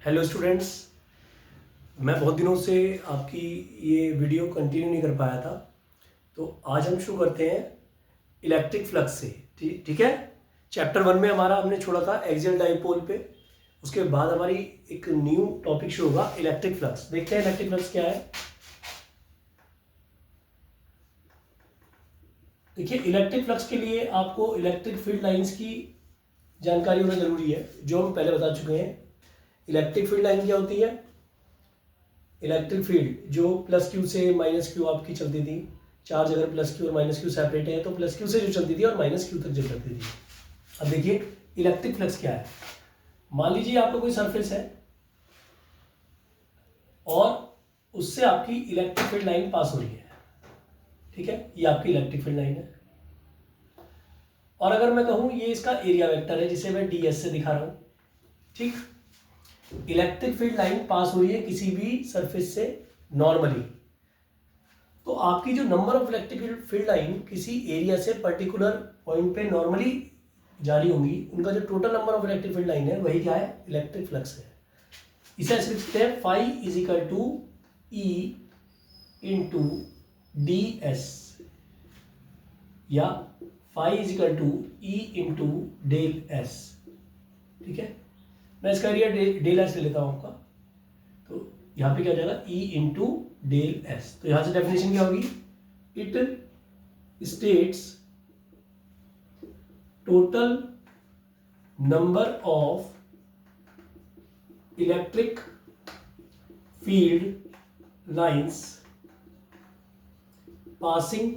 Hello students. मैं बहुत दिनों से आपकी ये वीडियो कंटिन्यू नहीं कर पाया था, तो आज हम शुरू करते हैं इलेक्ट्रिक फ्लक्स से। ठीक है। चैप्टर 1 में हमारा हमने छोड़ा था एक्सियल डाइपोल पे। उसके बाद हमारी एक न्यू टॉपिक शुरू होगा इलेक्ट्रिक फ्लक्स। देखते हैं इलेक्ट्रिक फ्लक्स क्या है। देखिए, इलेक्ट्रिक फ्लक्स के लिए आपको इलेक्ट्रिक फील्ड लाइंस की जानकारी होना जरूरी है, जो हम पहले बता चुके हैं। इलेक्ट्रिक फील्ड लाइन क्या होती है? इलेक्ट्रिक फील्ड जो प्लस क्यू से माइनस क्यू आपकी चलती थी। चार्ज अगर प्लस क्यू और माइनस क्यू सेपरेट है तो प्लस क्यू से जो चलती थी और माइनस क्यू तक जो चलती थी। अब देखिए इलेक्ट्रिक फ्लक्स क्या है। मान लीजिए आपका कोई सरफेस है और उससे आपकी इलेक्ट्रिक फील्ड लाइन पास हो रही है। ठीक है, ये आपकी इलेक्ट्रिक फील्ड लाइन है। और अगर मैं कहूं ये इसका एरिया वेक्टर है, जिसे मैं ds से दिखा रहा हूं। ठीक, इलेक्ट्रिक फील्ड लाइन पास हो रही है किसी भी सरफेस से नॉर्मली, तो आपकी जो number of electric field line किसी एरिया से पर्टिकुलर पॉइंट पे नॉर्मली जारी होंगी, उनका जो total number of electric field line है वही क्या है? इलेक्ट्रिक फ्लक्स है। इसे ऐसे लिखते हैं phi is equal to E into D S, या phi is equal to E into del S. ठीक है, मैं इसका एरिया डेल एस ले लेता हूं आपका, तो यहाँ पे क्या हो जाएगा? E into del S. तो यहां से डेफिनेशन क्या होगी? It states total number of electric field lines passing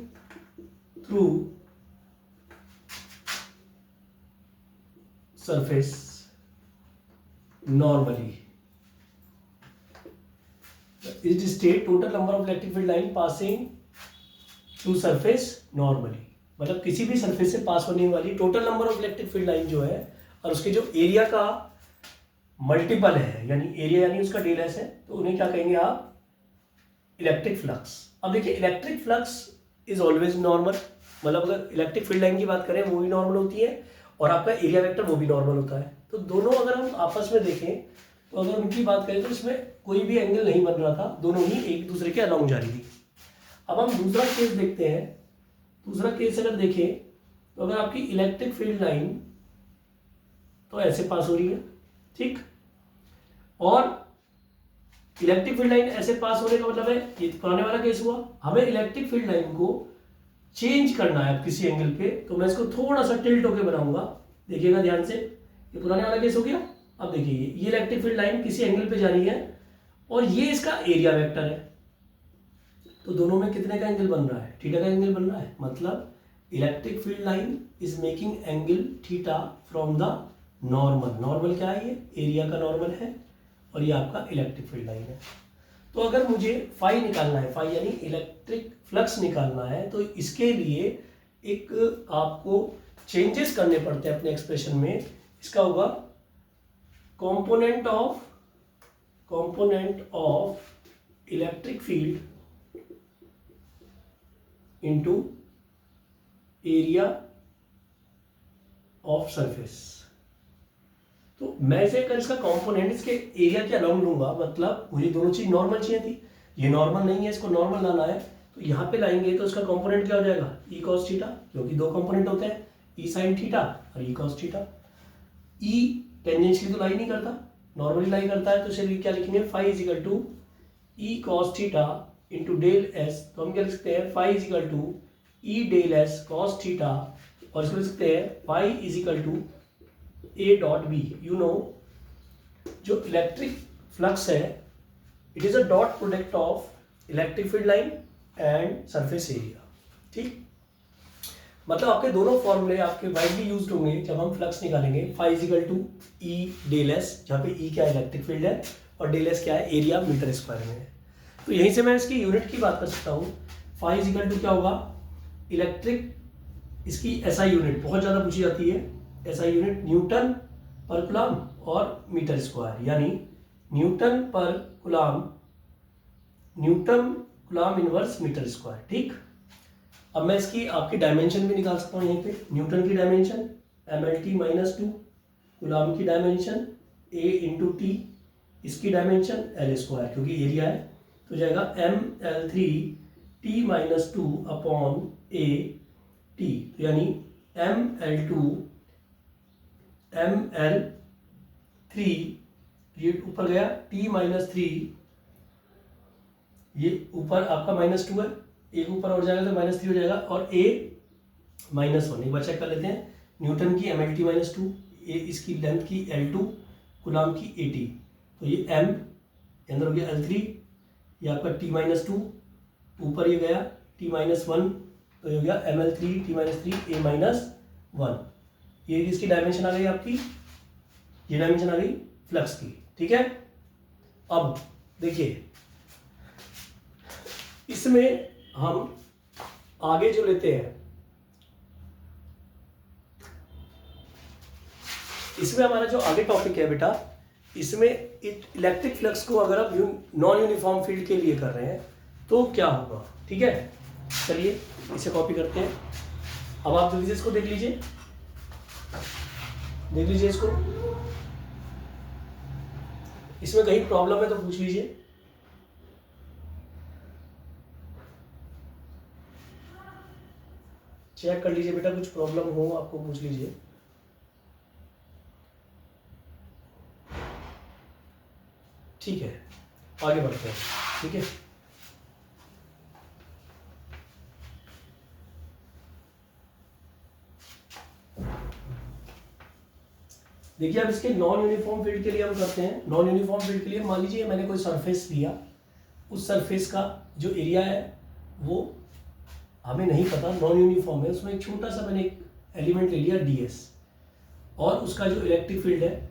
through surface normally. It state total number of electric field line passing through surface normally, मतलब किसी भी सरफेस से पास होने वाली total number of electric field line जो है, और उसके जो एरिया का मल्टीपल है, यानी एरिया यानी उसका डेल एस है, तो उन्हें क्या कहेंगे आप? Electric flux. अब देखिए electric flux is always normal, मतलब अगर इलेक्ट्रिक फील्ड लाइन की बात करें वो भी नॉर्मल होती है और आपका एरिया वेक्टर वो भी नॉर्मल होता है। तो दोनों अगर हम आपस में देखें तो अगर उनकी बात करें तो इसमें कोई भी एंगल नहीं बन रहा था, दोनों ही एक दूसरे के अलोंग जा रही थी। अब हम दूसरा केस देखते हैं। दूसरा केस अगर देखें तो अगर आपकी इलेक्ट्रिक फील्ड लाइन तो ऐसे पास हो रही है, ठीक, और इलेक्ट्रिक फील्ड लाइन ऐसे पास होने का मतलब है, ये पुराने वाला केस हुआ, हमें इलेक्ट्रिक फील्ड लाइन को चेंज करना है किसी एंगल पे, तो मैं इसको थोड़ा सा टिल्ट होके बनाऊंगा। देखिएगा ध्यान से, ये पुराने वाला केस हो गया। अब देखिए ये इलेक्ट्रिक फील्ड लाइन किसी एंगल पे जा रही है और ये इसका एरिया वेक्टर है, तो दोनों में कितने का एंगल बन रहा है? थीटा का एंगल बन रहा है। मतलब electric field line is making angle theta from the normal. Normal क्या है? ये एरिया का नॉर्मल है और ये आपका इलेक्ट्रिक फील्ड लाइन है। तो अगर मुझे फाई निकालना है, फाई यानी इलेक्ट्रिक फ्लक्स निकालना है, तो इसके लिए एक आपको चेंजेस करने पड़ते हैं अपने एक्सप्रेशन में। इसका होगा component of electric field into area of surface. तो मैं इसे अगर इसका कंपोनेंट इसके एरिया के अलोंग लूंगा, मतलब मुझे दोनों चीज नॉर्मल चाहिए थी, ये नॉर्मल नहीं है, इसको नॉर्मल लाना है, तो यहाँ पे लाएंगे तो इसका कंपोनेंट क्या हो जाएगा? ई कॉस थीटा, क्योंकि दो कंपोनेंट होते हैं, ई साइन थीटा और ई कॉस थीटा। ई टेंजेंशियली तो लाई नहीं करता, नॉर्मली लाई करता है, तो चलिए क्या लिखेंगे? Phi is equal to E cos theta into del S. तो हम क्या लिख सकते हैं? Phi is equal to E del S cos theta, और इसको लिख सकते हैं phi is equal to A dot B. You know, जो इलेक्ट्रिक फ्लक्स है it is a dot product of electric field line and surface area. ठीक, मतलब आपके दोनों फॉर्मूले आपके वाइडली यूज्ड होंगे जब हम फ्लक्स निकालेंगे। Phi is equal to E del S, जहाँ पे ई क्या है? इलेक्ट्रिक फील्ड है, और डेल एस क्या है? एरिया मीटर स्क्वायर में है। तो यहीं से मैं इसकी यूनिट की बात कर सकता हूँ। फाई इज इक्वल टू क्या होगा? इलेक्ट्रिक, इसकी एसआई यूनिट बहुत ज़्यादा पूछी जाती है। SI unit newton per coulomb और मीटर स्क्वायर, यानी newton per coulomb, newton coulomb inverse metre square. ठीक, अब मैं इसकी आपकी डायमेंशन भी निकाल सकता हूँ यहीं पे। न्यूटन की डायमेंशन mlt -2, कूलम की डायमेंशन a इंटू टी, इसकी डायमेंशन L² क्योंकि एरिया है, तो जाएगा ML3T-2 अपॉन AT, तो यानी ML2 ML3, ये ऊपर गया T-3, ये ऊपर आपका -2 है, एक ऊपर और जाएगा तो -3 हो जाएगा, और A -1। एक बार चेक कर लेते हैं, न्यूटन की MLT-2, इसकी लेंथ की L2, कूलाम की AT, तो ये M अंदर हो गया L3, ये आपका T-2, ऊपर ये गया T-1, तो ये हो गया ML3 T-3 A-1। ये इसकी डायमेंशन आ गई आपकी, ये डायमेंशन आ गई फ्लक्स की, ठीक है। अब देखिए इसमें हम आगे जो लेते हैं, इसमें हमारा जो आगे टॉपिक है बेटा, इसमें इलेक्ट्रिक फ्लक्स को अगर आप नॉन यूनिफॉर्म फील्ड के लिए कर रहे हैं तो क्या होगा, ठीक है। चलिए इसे कॉपी करते हैं। अब आप जल्दी से इसको देख लीजिए, देख लीजिए इसको, इसमें कहीं प्रॉब्लम है तो पूछ लीजिए। चेक कर लीजिए बेटा, कुछ प्रॉब्लम हो आपको पूछ लीजिए। ठीक है, आगे बढ़ते हैं, ठीक है। देखिए अब इसके नॉन यूनिफॉर्म फील्ड के लिए हम करते हैं। नॉन यूनिफॉर्म फील्ड के लिए मान लीजिए मैंने कोई सरफेस लिया, उस सरफेस का जो एरिया है वो हमें नहीं पता, नॉन यूनिफॉर्म है, उसमें एक छोटा सा मैंने एक एलिमेंट ले लिया DS, और उसका जो इलेक्ट्रिक फील्ड है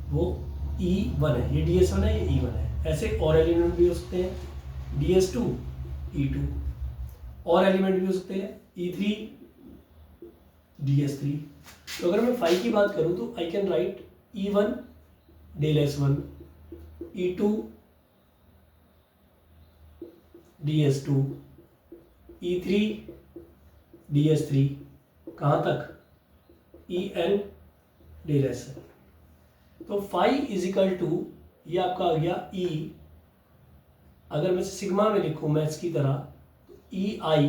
वो E1 है, ये DS1 है, ये E1 है। ऐसे और एलिमेंट भी हो सकते हैं, DS2 E2, और एलिमेंट भी हो सकते हैं E3 DS3। तो अगर मैं फाई की बात करूं तो I can write E1 del S1, E2 DS2, E3 DS3, कहाँ तक En del S1। तो फाई इजिकल टू, ये आपका आ गया E, अगर मैं सिग्मा में लिखूं मैथ्स की तरह तो EI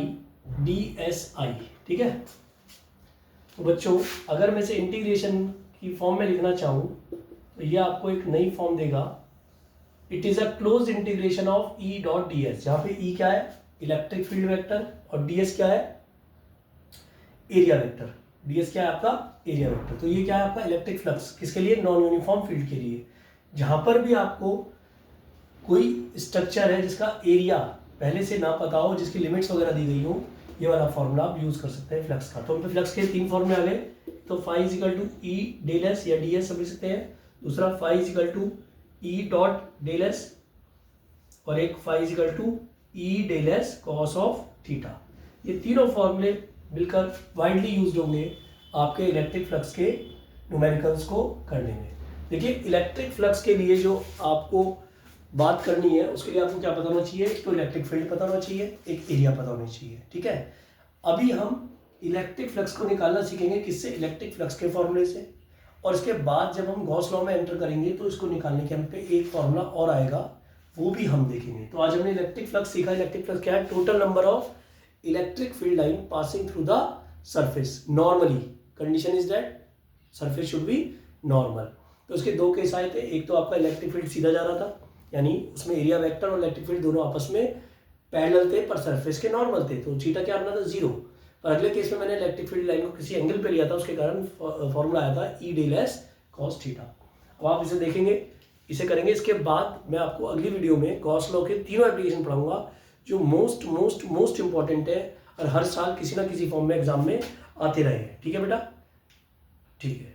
DSI, ठीक है। तो बच्चों अगर मैं इसे इंटीग्रेशन की फॉर्म में लिखना चाहूँ तो ये आपको एक नई फॉर्म देगा, it is a close integration of E dot DS, जहाँ पे E क्या है इलेक्ट्रिक फील्ड वेक्टर और DS क्या है एरिया वेक्टर। DS क्या है आपका एरिया वेक्टर। तो ये क्या है आपका इलेक्ट्रिक फ्लक्स, किसके लिए नॉन यूनिफॉर्म फील्ड के लिए। जहाँ पर भी आपको कोई स्ट्रक्चर है जिसका एरिया पहले से ना पता हो, जिसकी लिमिट्स वगैरह दी गई हो, ये वाला फॉर्मूला आप यूज कर सकते हैं फ्लक्स का। तो हम पे फ्लक्स के 3 फॉर्मूले आ गए, तो phi is equal to E del S या DS समझ सकते हैं, दूसरा phi is equal to E dot del S, और एक phi is equal to E del S cos of थीटा। ये तीनों फॉर्मूले मिलकर वाइडली यूज होंगे आपके इलेक्ट्रिक फ्लक्स के न्यूमेरिकल्स को करने में। देखिए इलेक्ट्रिक फ्लक्स के लिए जो आपको बात करनी है उसके लिए आपको क्या पता होना चाहिए, एक तो इलेक्ट्रिक फील्ड पता होना चाहिए, एक एरिया पता होना चाहिए, ठीक है। अभी हम इलेक्ट्रिक फ्लक्स को निकालना सीखेंगे किससे, इलेक्ट्रिक फ्लक्स के फॉर्मूले से, और इसके बाद जब हम गॉस लॉ में एंटर करेंगे तो इसको निकालने के हम पे एक फॉर्मूला और आएगा, वो भी हम देखेंगे। तो आज हमने इलेक्ट्रिक फ्लक्स सीखा। इलेक्ट्रिक फ्लक्स क्या है, total number of electric field line passing through the surface normally, condition is that surface should be normal. तो उसके 2 केस आए थे, एक तो आपका इलेक्ट्रिक फील्ड सीधा जा रहा था, यानी उसमें एरिया वेक्टर और इलेक्ट्रिक फील्ड दोनों आपस में पैरेलल थे पर सरफेस के नॉर्मल थे, तो थीटा क्या अपना था 0। पर अगले केस में मैंने इलेक्ट्रिक फील्ड लाइन को किसी एंगल पे लिया था, उसके कारण फॉर्मूला आया था E del S cos theta. अब आप इसे देखेंगे, इसे करेंगे, इसके बाद मैं आपको अगली वीडियो में गॉस लॉ के तीनों एप्लीकेशन पढ़ाऊंगा जो मोस्ट मोस्ट मोस्ट इंपॉर्टेंट है और हर साल किसी ना किसी फॉर्म में एग्जाम में आते रहे हैं, ठीक है बेटा, ठीक है।